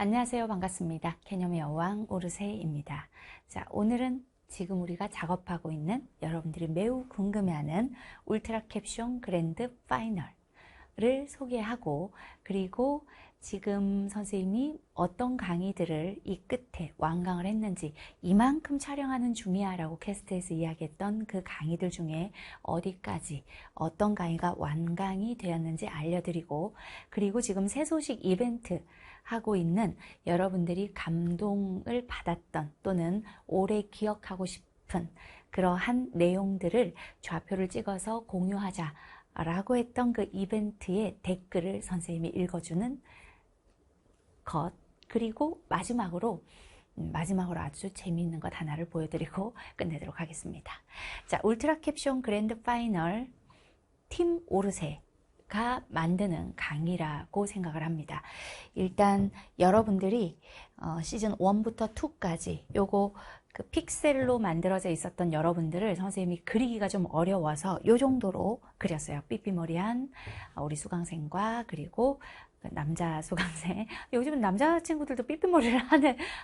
안녕하세요. 반갑습니다. 개념의 여왕 오르세입니다. 자, 오늘은 지금 우리가 작업하고 있는 여러분들이 매우 궁금해하는 울트라 캡숑 그랜드 파이널을 소개하고, 그리고 지금 선생님이 어떤 강의들을 이 끝에 완강을 했는지, 이만큼 촬영하는 중이야 라고 캐스트에서 이야기했던 그 강의들 중에 어디까지 어떤 강의가 완강이 되었는지 알려드리고, 그리고 지금 새 소식 이벤트 하고 있는 여러분들이 감동을 받았던 또는 오래 기억하고 싶은 그러한 내용들을 좌표를 찍어서 공유하자 라고 했던 그 이벤트의 댓글을 선생님이 읽어주는 것, 그리고 마지막으로 아주 재미있는 것 하나를 보여드리고 끝내도록 하겠습니다. 자, 울트라 캡숑 그랜드 파이널 팀 오르세가 만드는 강의라고 생각을 합니다. 일단 여러분들이 시즌 1부터 2까지 요거 그 픽셀로 만들어져 있었던 여러분들을 선생님이 그리기가 좀 어려워서 요 정도로 그렸어요. 삐삐머리한 우리 수강생과 그리고 남자 수강생, 요즘은 남자친구들도 삐삐머리를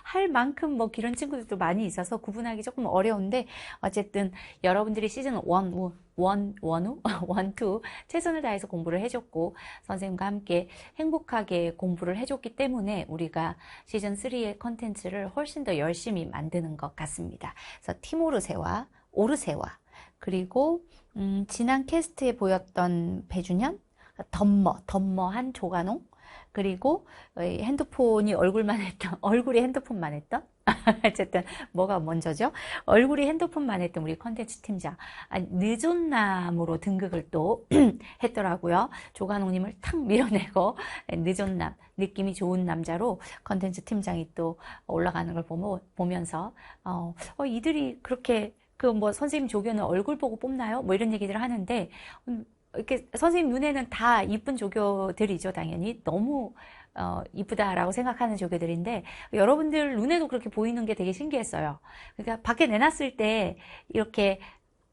할 만큼 뭐 이런 친구들도 많이 있어서 구분하기 조금 어려운데, 어쨌든 여러분들이 시즌 1, 2 최선을 다해서 공부를 해줬고 선생님과 함께 행복하게 공부를 해줬기 때문에 우리가 시즌 3의 컨텐츠를 훨씬 더 열심히 만드는 것 같습니다. 그래서 팀 오르세와 그리고 지난 캐스트에 보였던 배준현, 덤머한 조간홍, 그리고 핸드폰이 얼굴이 핸드폰만 했던 어쨌든 뭐가 먼저죠? 얼굴이 핸드폰만 했던 우리 컨텐츠 팀장, 늦은남으로 등극을 또 했더라고요. 조간홍님을 탁 밀어내고 늦은남, 느낌이 좋은 남자로 컨텐츠 팀장이 또 올라가는 걸 보면서 이들이 그렇게 뭐 선생님 조교는 얼굴 보고 뽑나요? 뭐 이런 얘기들을 하는데, 이렇게 선생님 눈에는 다 이쁜 조교들이죠. 당연히 너무 이쁘다라고 생각하는 조교들인데, 여러분들 눈에도 그렇게 보이는 게 되게 신기했어요. 그러니까 밖에 내놨을 때 이렇게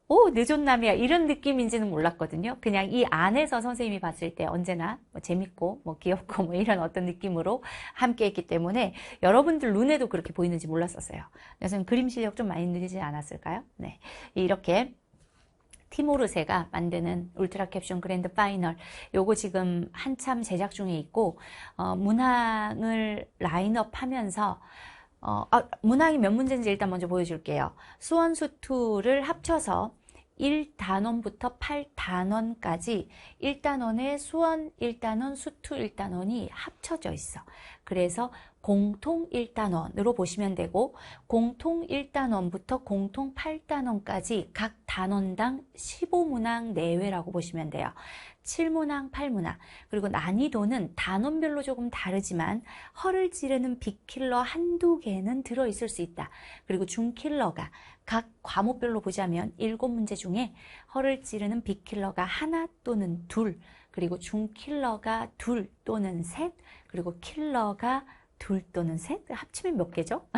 늦은남이야 이런 느낌인지는 몰랐거든요. 그냥 이 안에서 선생님이 봤을 때 언제나 뭐 재밌고 뭐 귀엽고 뭐 이런 어떤 느낌으로 함께 했기 때문에 여러분들 눈에도 그렇게 보이는지 몰랐었어요. 그래서 그림 실력 좀 많이 늘리지 않았을까요? 네, 이렇게 팀 오르세가 만드는 울트라 캡숑 그랜드 파이널, 요거 지금 한참 제작 중에 있고, 문항을 라인업 하면서 문항이 몇 문제인지 일단 먼저 보여줄게요. 수원수투를 합쳐서 1단원부터 8단원까지 1단원에 수원 1단원, 수투 1단원이 합쳐져 있어. 그래서 공통 1단원으로 보시면 되고, 공통 1단원부터 공통 8단원까지 각 단원당 15문항 내외라고 보시면 돼요. 7문항, 8문항. 그리고 난이도는 단원별로 조금 다르지만 허를 찌르는 빅킬러 한두 개는 들어있을 수 있다. 그리고 중킬러가 각 과목별로 보자면 7문제 중에 허를 찌르는 빅킬러가 하나 또는 둘, 그리고 중킬러가 둘 또는 셋, 그리고 킬러가 둘 또는 셋? 합치면 몇 개죠?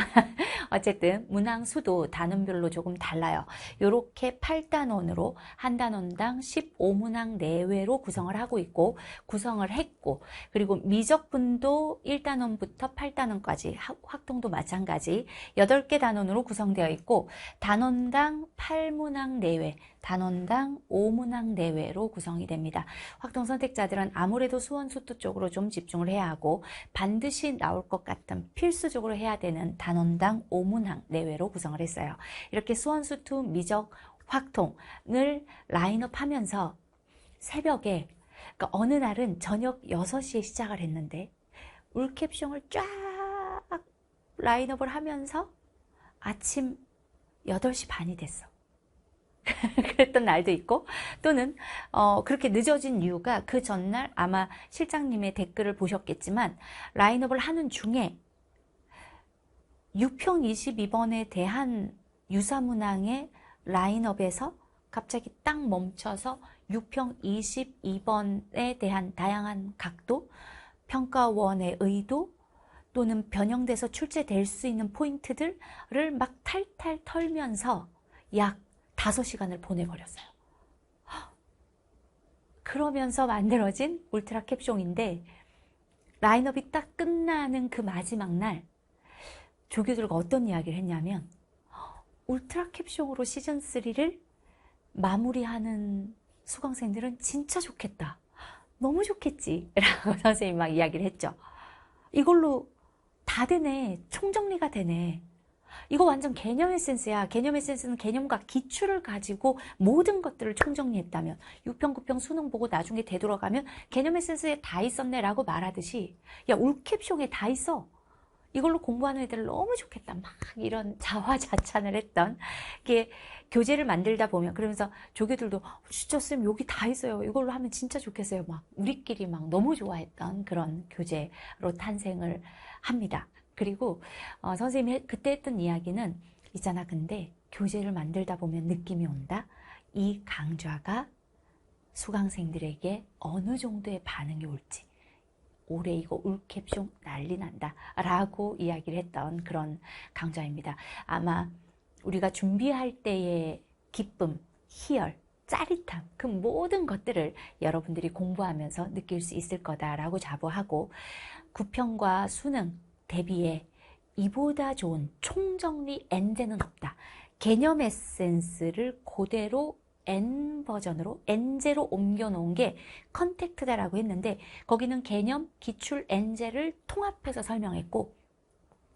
어쨌든 문항 수도 단원별로 조금 달라요. 이렇게 8단원으로 한 단원당 15문항 내외로 구성을 하고 있고, 구성을 했고, 그리고 미적분도 1단원부터 8단원까지 확통도 마찬가지 8개 단원으로 구성되어 있고, 단원당 8문항 내외, 단원당 5문항 내외로 구성이 됩니다. 확통 선택자들은 아무래도 수원 수투 쪽으로 좀 집중을 해야 하고, 반드시 나올 것 같은 필수적으로 해야 되는 단원당 5문항 내외로 구성을 했어요. 이렇게 수원 수투 미적 확통을 라인업 하면서 새벽에, 그러니까 어느 날은 저녁 6시에 시작을 했는데 울캡숑을 쫙 라인업을 하면서 아침 8시 반이 됐어. 그랬던 날도 있고, 또는 그렇게 늦어진 이유가 그 전날 아마 실장님의 댓글을 보셨겠지만 라인업을 하는 중에 6평 22번에 대한 유사문항의 라인업에서 갑자기 딱 멈춰서 6평 22번에 대한 다양한 각도, 평가원의 의도, 또는 변형돼서 출제될 수 있는 포인트들을 막 탈탈 털면서 약 5시간을 보내버렸어요. 그러면서 만들어진 울트라 캡숑인데, 라인업이 딱 끝나는 그 마지막 날 조교들과 어떤 이야기를 했냐면 울트라 캡숑으로 시즌3를 마무리하는 수강생들은 진짜 좋겠다. 너무 좋겠지. 라고 선생님이 막 이야기를 했죠. 이걸로 다 되네. 총정리가 되네. 이거 완전 개념 에센스야. 개념 에센스는 개념과 기출을 가지고 모든 것들을 총정리했다면 6평, 9평 수능 보고 나중에 되돌아가면 개념 에센스에 다 있었네 라고 말하듯이 야 울캡숑에 다 있어. 이걸로 공부하는 애들 너무 좋겠다. 막 이런 자화자찬을 했던 게 교재를 만들다 보면 그러면서 조교들도 진짜 쌤 여기 다 있어요. 이걸로 하면 진짜 좋겠어요. 막 우리끼리 막 너무 좋아했던 그런 교재로 탄생을 합니다. 그리고 선생님이 그때 했던 이야기는 있잖아. 근데 교재를 만들다 보면 느낌이 온다. 이 강좌가 수강생들에게 어느 정도의 반응이 올지. 올해 이거 울캡숑 난리 난다 라고 이야기를 했던 그런 강좌입니다. 아마 우리가 준비할 때의 기쁨, 희열, 짜릿함 그 모든 것들을 여러분들이 공부하면서 느낄 수 있을 거다라고 자부하고 9평과 수능 대비해 이보다 좋은 총정리 N제는 없다. 개념 에센스를 그대로 N버전으로 N제로 옮겨놓은 게 컨택트다라고 했는데 거기는 개념, 기출, N제를 통합해서 설명했고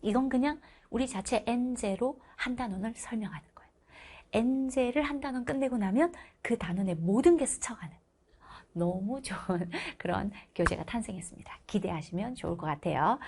이건 그냥 우리 자체 N제로 한 단원을 설명하는 거예요. N제를 한 단원 끝내고 나면 그 단원의 모든 게 스쳐가는 너무 좋은 그런 교재가 탄생했습니다. 기대하시면 좋을 것 같아요.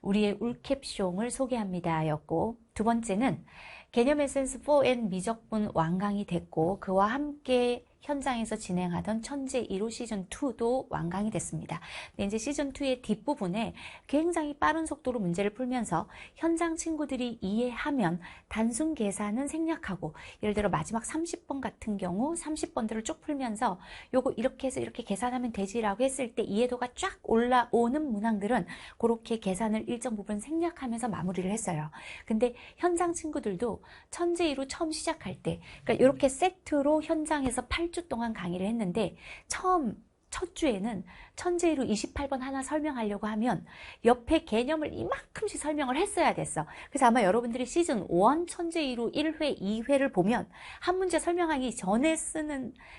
우리의 울캡숑을 소개합니다 였고 두 번째는 개념 에센스 4N 미적분 완강이 됐고 그와 함께 현장에서 진행하던 천재 1호 시즌2도 완강이 됐습니다. 근데 이제 시즌2의 뒷부분에 굉장히 빠른 속도로 문제를 풀면서 현장 친구들이 이해하면 단순 계산은 생략하고 예를 들어 마지막 30번 같은 경우 30번들을 쭉 풀면서 요거 이렇게 해서 이렇게 계산하면 되지라고 했을 때 이해도가 쫙 올라오는 문항들은 그렇게 계산을 일정 부분 생략하면서 마무리를 했어요. 근데 현장 친구들도 천재 1호 처음 시작할 때 그러니까 이렇게 세트로 현장에서 8주 동안 강의를 했는데 첫 주에는 천재 1호 28번 하나 설명하려고 하면 옆에 개념을 이만큼씩 설명을 했어야 됐어. 그래서 아마 여러분들이 시즌 1 천재 1호 1회, 2회를 보면 한 문제 설명하기 전에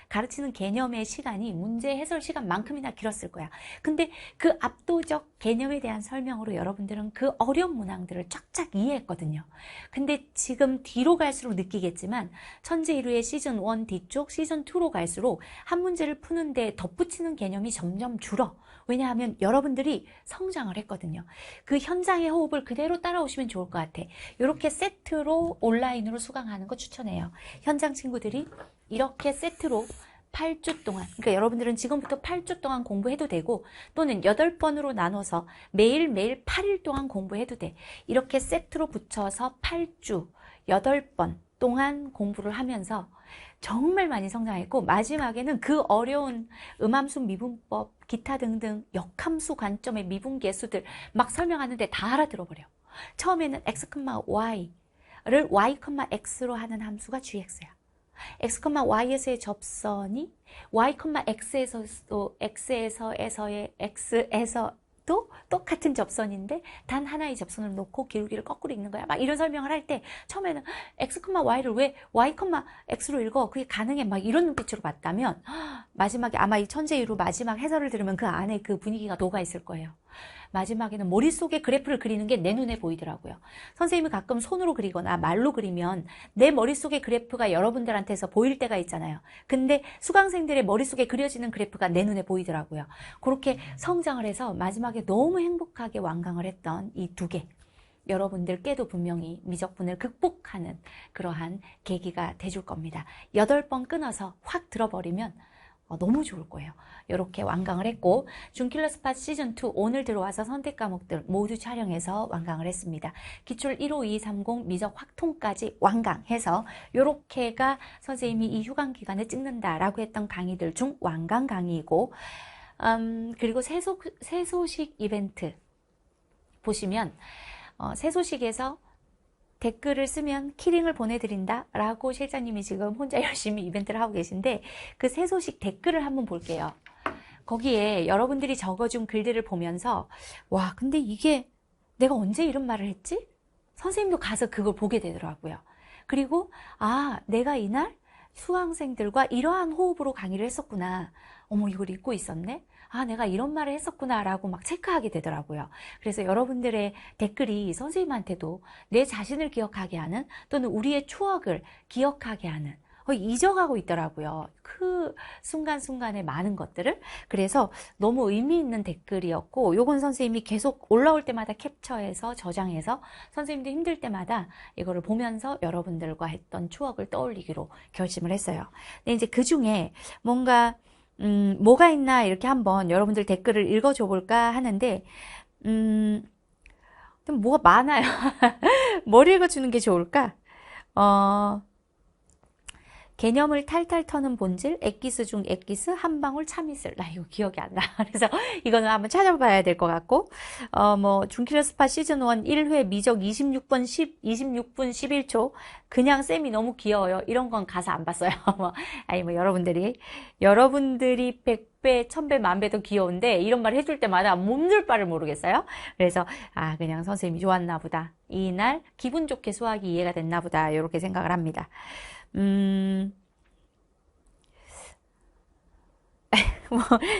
가르치는 개념의 시간이 문제 해설 시간만큼이나 길었을 거야. 근데 그 압도적 개념에 대한 설명으로 여러분들은 그 어려운 문항들을 쫙쫙 이해했거든요. 근데 지금 뒤로 갈수록 느끼겠지만 천재 1호의 시즌 1 뒤쪽, 시즌 2로 갈수록 한 문제를 푸는데 덧붙이는 개념이 점점 줄어. 왜냐하면 여러분들이 성장을 했거든요. 그 현장의 호흡을 그대로 따라오시면 좋을 것 같아. 이렇게 세트로 온라인으로 수강하는 거 추천해요. 현장 친구들이 이렇게 세트로 8주 동안, 그러니까 여러분들은 지금부터 8주 동안 공부해도 되고 또는 8번으로 나눠서 매일매일 8일 동안 공부해도 돼. 이렇게 세트로 붙여서 8주, 8번 동안 공부를 하면서 정말 많이 성장했고 마지막에는 그 어려운 음함수 미분법, 기타 등등 역함수 관점의 미분계수들 막 설명하는데 다 알아들어버려. 처음에는 x, y를 y, x로 하는 함수가 gx야. x, y에서의 접선이 y, x에서의 또 똑같은 접선인데 단 하나의 접선을 놓고 기울기를 거꾸로 읽는 거야. 막 이런 설명을 할 때 처음에는 x, y를 왜 y, x로 읽어? 그게 가능해? 막 이런 눈빛으로 봤다면 마지막에 아마 이 천재 이후 마지막 해설을 들으면 그 안에 그 분위기가 녹아 있을 거예요. 마지막에는 머릿속에 그래프를 그리는 게 내 눈에 보이더라고요. 선생님이 가끔 손으로 그리거나 말로 그리면 내 머릿속에 그래프가 여러분들한테서 보일 때가 있잖아요. 근데 수강생들의 머릿속에 그려지는 그래프가 내 눈에 보이더라고요. 그렇게 성장을 해서 마지막에 너무 행복하게 완강을 했던 이 두 개. 여러분들께도 분명히 미적분을 극복하는 그러한 계기가 돼줄 겁니다. 8번 끊어서 확 들어버리면 너무 좋을 거예요. 이렇게 완강을 했고 준킬러 스팟 시즌2 오늘 들어와서 선택 과목들 모두 촬영해서 완강을 했습니다. 기출 1호, 2, 30 미적 확통까지 완강해서 이렇게가 선생님이 이 휴강 기간에 찍는다라고 했던 강의들 중 완강 강의이고 그리고 새 소식 이벤트 보시면 새 소식에서 댓글을 쓰면 키링을 보내드린다 라고 실장님이 지금 혼자 열심히 이벤트를 하고 계신데 그 새 소식 댓글을 한번 볼게요. 거기에 여러분들이 적어준 글들을 보면서 와, 근데 이게 내가 언제 이런 말을 했지? 선생님도 가서 그걸 보게 되더라고요. 그리고 아, 내가 이날 수강생들과 이러한 호흡으로 강의를 했었구나. 어머, 이걸 잊고 있었네? 아, 내가 이런 말을 했었구나 라고 막 체크하게 되더라고요. 그래서 여러분들의 댓글이 선생님한테도 내 자신을 기억하게 하는, 또는 우리의 추억을 기억하게 하는, 잊어가고 있더라고요. 그 순간순간의 많은 것들을. 그래서 너무 의미 있는 댓글이었고, 요건 선생님이 계속 올라올 때마다 캡처해서 저장해서 선생님도 힘들 때마다 이거를 보면서 여러분들과 했던 추억을 떠올리기로 결심을 했어요. 근데 이제 그 중에 뭔가 뭐가 있나 이렇게 한번 여러분들 댓글을 읽어줘 볼까 하는데, 좀 뭐가 많아요. 뭘 읽어주는 게 좋을까? 개념을 탈탈 터는 본질, 엑기스 중 엑기스, 한 방울 참이슬. 나 이거 기억이 안 나. 그래서 이거는 한번 찾아봐야 될 것 같고, 준킬러 스파 시즌 1 1회 미적 26분 11초. 그냥 쌤이 너무 귀여워요. 이런 건 가사 안 봤어요. 아니, 여러분들이 100배, 1000배, 10,000배 더 귀여운데, 이런 말 해줄 때마다 몸둘 바를 모르겠어요. 그래서, 그냥 선생님이 좋았나 보다. 이날 기분 좋게 수학이 이해가 됐나 보다. 이렇게 생각을 합니다.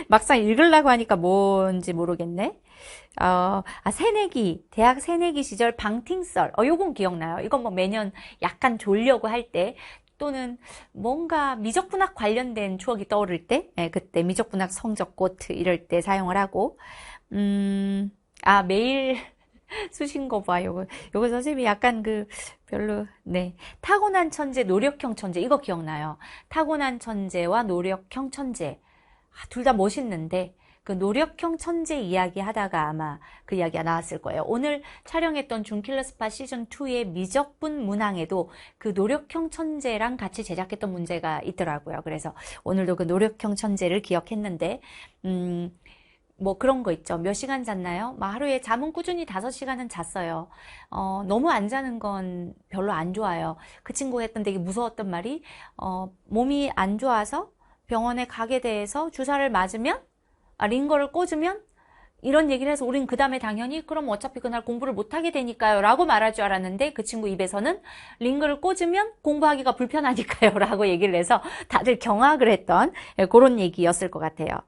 막상 읽으려고 하니까 뭔지 모르겠네. 새내기, 대학 새내기 시절 방팅썰. 요건 기억나요. 이건 뭐 매년 약간 졸려고 할 때, 또는 뭔가 미적분학 관련된 추억이 떠오를 때, 그때 미적분학 성적 코트 이럴 때 사용을 하고, 매일 수신 거 봐. 요거 선생님이 약간 별로, 네. 타고난 천재, 노력형 천재. 이거 기억나요? 타고난 천재와 노력형 천재. 둘 다 멋있는데, 그 노력형 천재 이야기 하다가 아마 그 이야기가 나왔을 거예요. 오늘 촬영했던 준킬러 스파 시즌2의 미적분 문항에도 그 노력형 천재랑 같이 제작했던 문제가 있더라고요. 그래서 오늘도 그 노력형 천재를 기억했는데, 뭐 그런 거 있죠. 몇 시간 잤나요? 하루에 잠은 꾸준히 5시간은 잤어요. 너무 안 자는 건 별로 안 좋아요. 그 친구가 했던 되게 무서웠던 말이, 몸이 안 좋아서 병원에 가게 돼서 주사를 맞으면, 링거를 꽂으면, 이런 얘기를 해서 우린 그 다음에 당연히 그럼 어차피 그날 공부를 못하게 되니까요 라고 말할 줄 알았는데, 그 친구 입에서는 링거를 꽂으면 공부하기가 불편하니까요 라고 얘기를 해서 다들 경악을 했던 그런 얘기였을 것 같아요.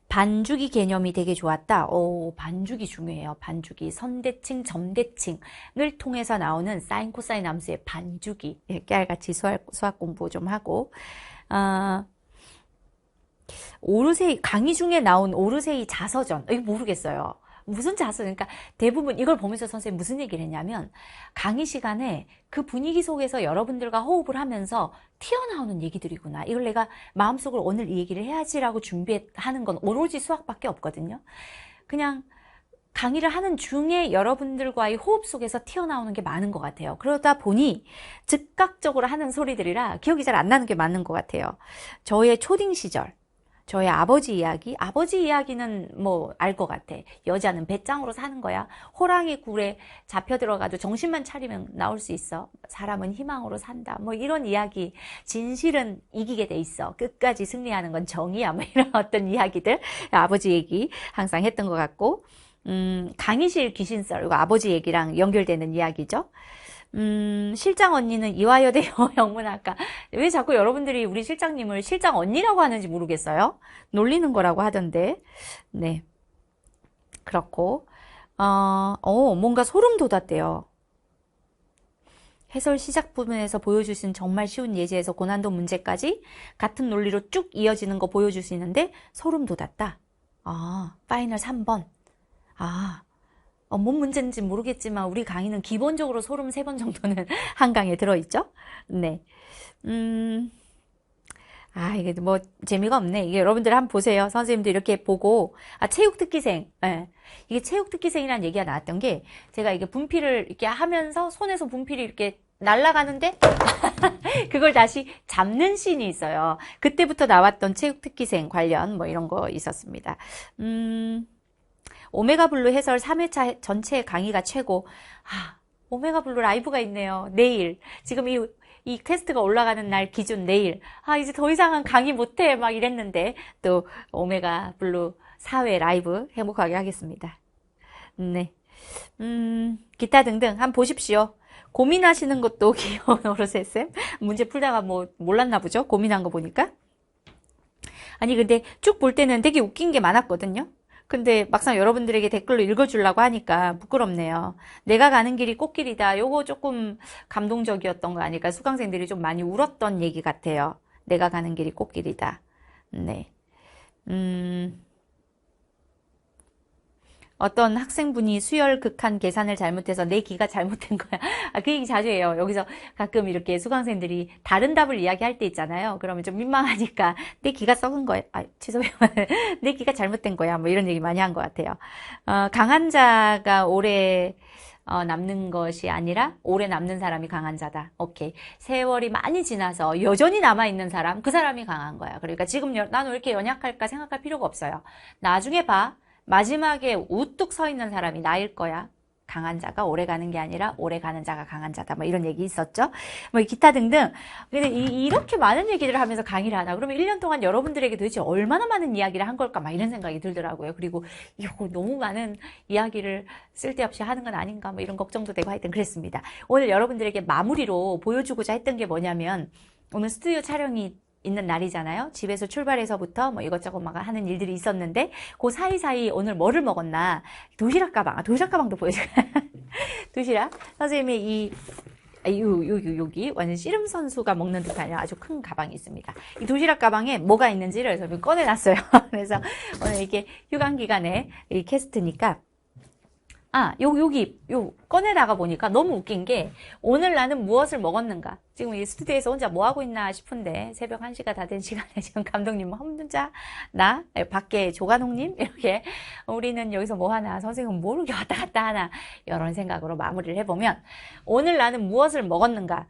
반주기 개념이 되게 좋았다. 반주기 중요해요. 반주기. 선대칭, 점대칭을 통해서 나오는 사인, 코사인 함수의 반주기. 깨알같이 수학 공부 좀 하고. 오르세이, 강의 중에 나온 오르세이 자서전. 이거 모르겠어요. 무슨 자서전? 그러니까 대부분 이걸 보면서 선생님 무슨 얘기를 했냐면, 강의 시간에 그 분위기 속에서 여러분들과 호흡을 하면서 튀어나오는 얘기들이구나. 이걸 내가 마음속으로 오늘 이 얘기를 해야지라고 준비하는 건 오로지 수학밖에 없거든요. 그냥 강의를 하는 중에 여러분들과의 호흡 속에서 튀어나오는 게 많은 것 같아요. 그러다 보니 즉각적으로 하는 소리들이라 기억이 잘 안 나는 게 맞는 것 같아요. 저의 초딩 시절, 저의 아버지 이야기는 뭐 알 것 같아. 여자는 배짱으로 사는 거야. 호랑이 굴에 잡혀 들어가도 정신만 차리면 나올 수 있어. 사람은 희망으로 산다. 뭐 이런 이야기. 진실은 이기게 돼 있어. 끝까지 승리하는 건 정의야. 뭐 이런 어떤 이야기들. 아버지 얘기 항상 했던 것 같고, 강의실 귀신썰. 이거 아버지 얘기랑 연결되는 이야기죠. 실장 언니는 이화여대 영문학과. 왜 자꾸 여러분들이 우리 실장님을 실장 언니라고 하는지 모르겠어요. 놀리는 거라고 하던데. 네. 그렇고, 뭔가 소름 돋았대요. 해설 시작 부분에서 보여주신 정말 쉬운 예제에서 고난도 문제까지 같은 논리로 쭉 이어지는 거 보여주시는데 소름 돋았다. 파이널 3번. 뭔 문제인지 모르겠지만 우리 강의는 기본적으로 소름 3번 정도는 한 강에 들어있죠. 네. 이게 뭐 재미가 없네. 이게 여러분들 한번 보세요. 선생님도 이렇게 보고, 체육특기생. 네. 이게 체육특기생이라는 얘기가 나왔던 게, 제가 이게 분필을 이렇게 하면서 손에서 분필이 이렇게 날아가는데 그걸 다시 잡는 씬이 있어요. 그때부터 나왔던 체육특기생 관련 뭐 이런 거 있었습니다. 오메가 블루 해설 3회차 전체 강의가 최고. 오메가 블루 라이브가 있네요. 내일. 지금 이 이 퀘스트가 올라가는 날 기준 내일, 이제 더 이상은 강의 못해. 막 이랬는데, 또, 오메가 블루 4회 라이브 행복하게 하겠습니다. 네. 기타 등등 한번 보십시오. 고민하시는 것도 귀여운 오르세쌤. 문제 풀다가 뭐 몰랐나 보죠? 고민한 거 보니까. 아니, 근데 쭉 볼 때는 되게 웃긴 게 많았거든요. 근데 막상 여러분들에게 댓글로 읽어주려고 하니까 부끄럽네요. 내가 가는 길이 꽃길이다. 요거 조금 감동적이었던 거 아닐까. 수강생들이 좀 많이 울었던 얘기 같아요. 내가 가는 길이 꽃길이다. 네. 어떤 학생분이 수열 극한 계산을 잘못해서 내 기가 잘못된 거야. 그 얘기 자주 해요. 여기서 가끔 이렇게 수강생들이 다른 답을 이야기할 때 있잖아요. 그러면 좀 민망하니까 내 기가 썩은 거야. 죄송해요. 내 기가 잘못된 거야. 뭐 이런 얘기 많이 한 것 같아요. 강한 자가 오래 남는 것이 아니라 오래 남는 사람이 강한 자다. 오케이. 세월이 많이 지나서 여전히 남아있는 사람, 그 사람이 강한 거야. 그러니까 지금 나는 왜 이렇게 연약할까 생각할 필요가 없어요. 나중에 봐. 마지막에 우뚝 서 있는 사람이 나일 거야. 강한 자가 오래 가는 게 아니라 오래 가는 자가 강한 자다. 뭐 이런 얘기 있었죠. 뭐 기타 등등. 근데 이렇게 많은 얘기를 하면서 강의를 하나. 그러면 1년 동안 여러분들에게 도대체 얼마나 많은 이야기를 한 걸까? 막 이런 생각이 들더라고요. 그리고 이거 너무 많은 이야기를 쓸데없이 하는 건 아닌가? 뭐 이런 걱정도 되고 하여튼 그랬습니다. 오늘 여러분들에게 마무리로 보여주고자 했던 게 뭐냐면 오늘 스튜디오 촬영이 있는 날이잖아요. 집에서 출발해서부터 뭐 이것저것 막 하는 일들이 있었는데 그 사이사이 오늘 뭐를 먹었나. 도시락 가방도 보여줘요. 도시락. 선생님이 여기 완전 씨름 선수가 먹는 듯한 아주 큰 가방이 있습니다. 이 도시락 가방에 뭐가 있는지를 저는 꺼내놨어요. 그래서 오늘 이게 휴강 기간에 이 캐스트니까 여기 꺼내다가 보니까 너무 웃긴 게 오늘 나는 무엇을 먹었는가. 지금 이 스튜디오에서 혼자 뭐 하고 있나 싶은데 새벽 1시가 다 된 시간에 지금 감독님 혼자 밖에 조간홍님 이렇게 우리는 여기서 뭐 하나 선생님은 뭐 이렇게 왔다 갔다 하나 이런 생각으로 마무리를 해보면 오늘 나는 무엇을 먹었는가.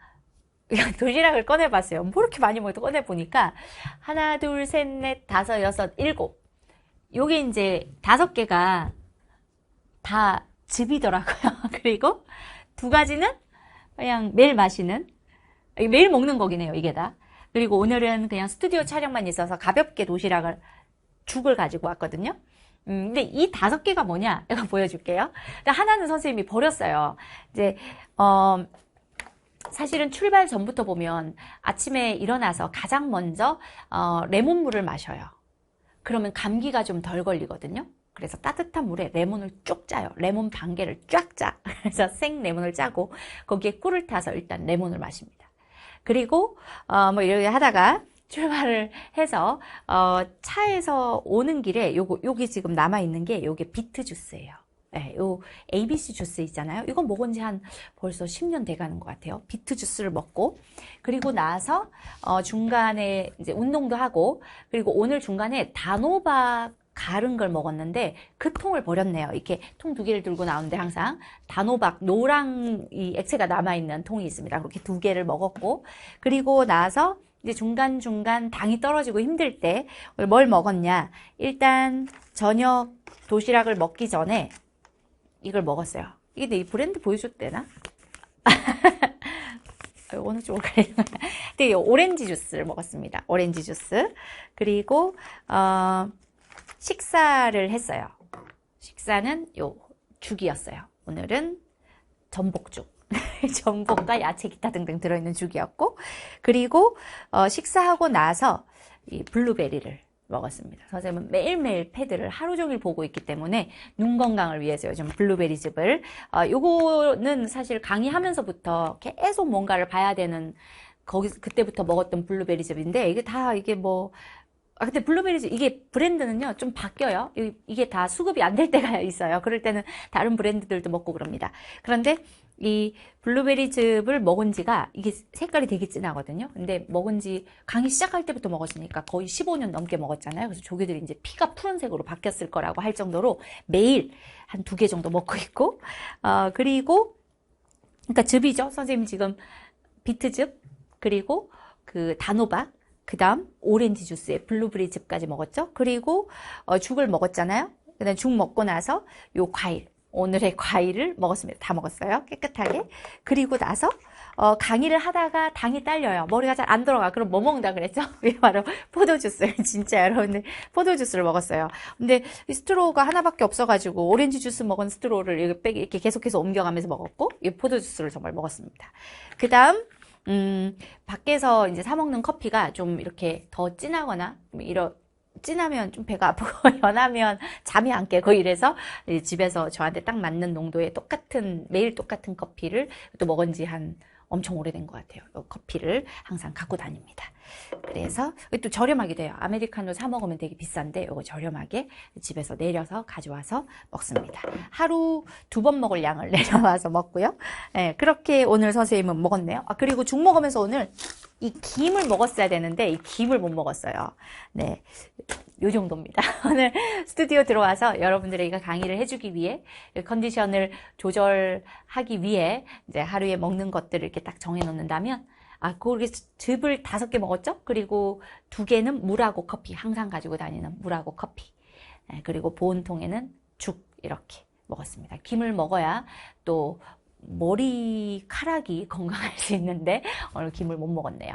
도시락을 꺼내봤어요. 뭐 이렇게 많이 먹어도 꺼내보니까 하나 둘 셋 넷 다섯 여섯 일곱 요게 이제 5개가 다 즙이더라고요. 그리고 2가지는 그냥 매일 마시는, 매일 먹는 거긴 해요, 이게 다. 그리고 오늘은 그냥 스튜디오 촬영만 있어서 가볍게 죽을 가지고 왔거든요. 근데 이 5개가 뭐냐? 이거 보여줄게요. 하나는 선생님이 버렸어요. 이제, 사실은 출발 전부터 보면 아침에 일어나서 가장 먼저, 레몬물을 마셔요. 그러면 감기가 좀 덜 걸리거든요. 그래서 따뜻한 물에 레몬을 쭉 짜요. 레몬 반 개를 쫙 짜. 그래서 생 레몬을 짜고 거기에 꿀을 타서 일단 레몬을 마십니다. 그리고 뭐 이렇게 하다가 출발을 해서 차에서 오는 길에 요기 지금 남아 있는 게 요게 비트 주스예요. 네, 요 ABC 주스 있잖아요. 이거 먹은 지 벌써 10년 돼가는 것 같아요. 비트 주스를 먹고 그리고 나서 중간에 이제 운동도 하고 그리고 오늘 중간에 단호박 가른 걸 먹었는데 그 통을 버렸네요. 이렇게 통 2개를 들고 나오는데 항상 단호박 노랑 이 액체가 남아있는 통이 있습니다. 그렇게 2개를 먹었고 그리고 나서 이제 중간중간 당이 떨어지고 힘들 때 뭘 먹었냐. 일단 저녁 도시락을 먹기 전에 이걸 먹었어요. 이게 이 브랜드 보여줬대나? 어느 쪽으로 가야 되나? 되게 오렌지 주스를 먹었습니다. 오렌지 주스. 그리고 식사를 했어요. 식사는 죽이었어요. 오늘은 전복죽. 전복과 야채 기타 등등 들어있는 죽이었고 그리고 식사하고 나서 이 블루베리를 먹었습니다. 선생님은 매일매일 패드를 하루 종일 보고 있기 때문에 눈 건강을 위해서 요즘 블루베리 즙을 요거는 사실 강의하면서부터 계속 뭔가를 봐야 되는 그때부터 먹었던 블루베리 즙인데 이게 뭐 근데 블루베리 이게 브랜드는요 좀 바뀌어요. 이게 다 수급이 안 될 때가 있어요. 그럴 때는 다른 브랜드들도 먹고 그럽니다. 그런데 이 블루베리 즙을 먹은 지가 이게 색깔이 되게 진하거든요. 근데 먹은 지 강의 시작할 때부터 먹었으니까 거의 15년 넘게 먹었잖아요. 그래서 조개들이 이제 피가 푸른색으로 바뀌었을 거라고 할 정도로 매일 한 2개 정도 먹고 있고 그리고 그러니까 즙이죠. 선생님 지금 비트즙 그리고 그 단호박 그 다음 오렌지 주스에 블루베리 즙까지 먹었죠. 그리고 죽을 먹었잖아요. 그 다음 죽 먹고 나서 요 과일 오늘의 과일을 먹었습니다. 다 먹었어요. 깨끗하게. 그리고 나서 강의를 하다가 당이 딸려요. 머리가 잘 안 돌아가. 그럼 뭐 먹는다 그랬죠? 이게 바로 포도주스를, 진짜 여러분들, 포도주스를 먹었어요. 근데 스트로우가 하나밖에 없어가지고, 오렌지 주스 먹은 스트로우를 이렇게 계속해서 옮겨가면서 먹었고, 이 포도주스를 정말 먹었습니다. 그 다음, 밖에서 이제 사먹는 커피가 좀 이렇게 더 진하거나, 진하면 좀 배가 아프고 연하면 잠이 안 깨고 이래서 집에서 저한테 딱 맞는 농도의 매일 똑같은 커피를 또 먹은 지 엄청 오래된 것 같아요. 이 커피를 항상 갖고 다닙니다. 그래서 또 저렴하기도 해요. 아메리카노 사 먹으면 되게 비싼데 이거 저렴하게 집에서 내려서 가져와서 먹습니다. 하루 2번 먹을 양을 내려와서 먹고요. 네, 그렇게 오늘 선생님은 먹었네요. 그리고 죽 먹으면서 오늘 이 김을 먹었어야 되는데 이 김을 못 먹었어요. 네, 요 정도입니다. 오늘 스튜디오 들어와서 여러분들에게 강의를 해주기 위해 컨디션을 조절하기 위해 이제 하루에 먹는 것들을 이렇게 딱 정해놓는다면 거기 즙을 5개 먹었죠? 그리고 2개는 물하고 커피, 항상 가지고 다니는 물하고 커피. 네, 그리고 보온통에는 죽 이렇게 먹었습니다. 김을 먹어야 또 머리카락이 건강할 수 있는데 오늘 김을 못 먹었네요.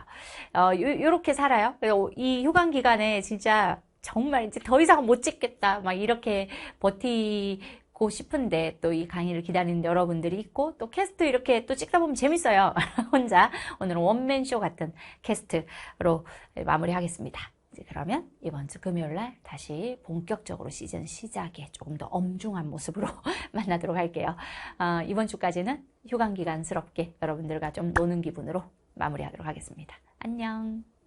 요렇게 살아요. 이 휴관 기간에 진짜 정말 이제 더 이상 못 찍겠다 막 이렇게 버티고 싶은데 또 이 강의를 기다리는 여러분들이 있고 또 캐스트 이렇게 또 찍다 보면 재밌어요. 혼자 오늘은 원맨쇼 같은 캐스트로 마무리하겠습니다. 그러면 이번 주 금요일날 다시 본격적으로 시즌 시작에 조금 더 엄중한 모습으로 만나도록 할게요. 이번 주까지는 휴관기간스럽게 여러분들과 좀 노는 기분으로 마무리하도록 하겠습니다. 안녕.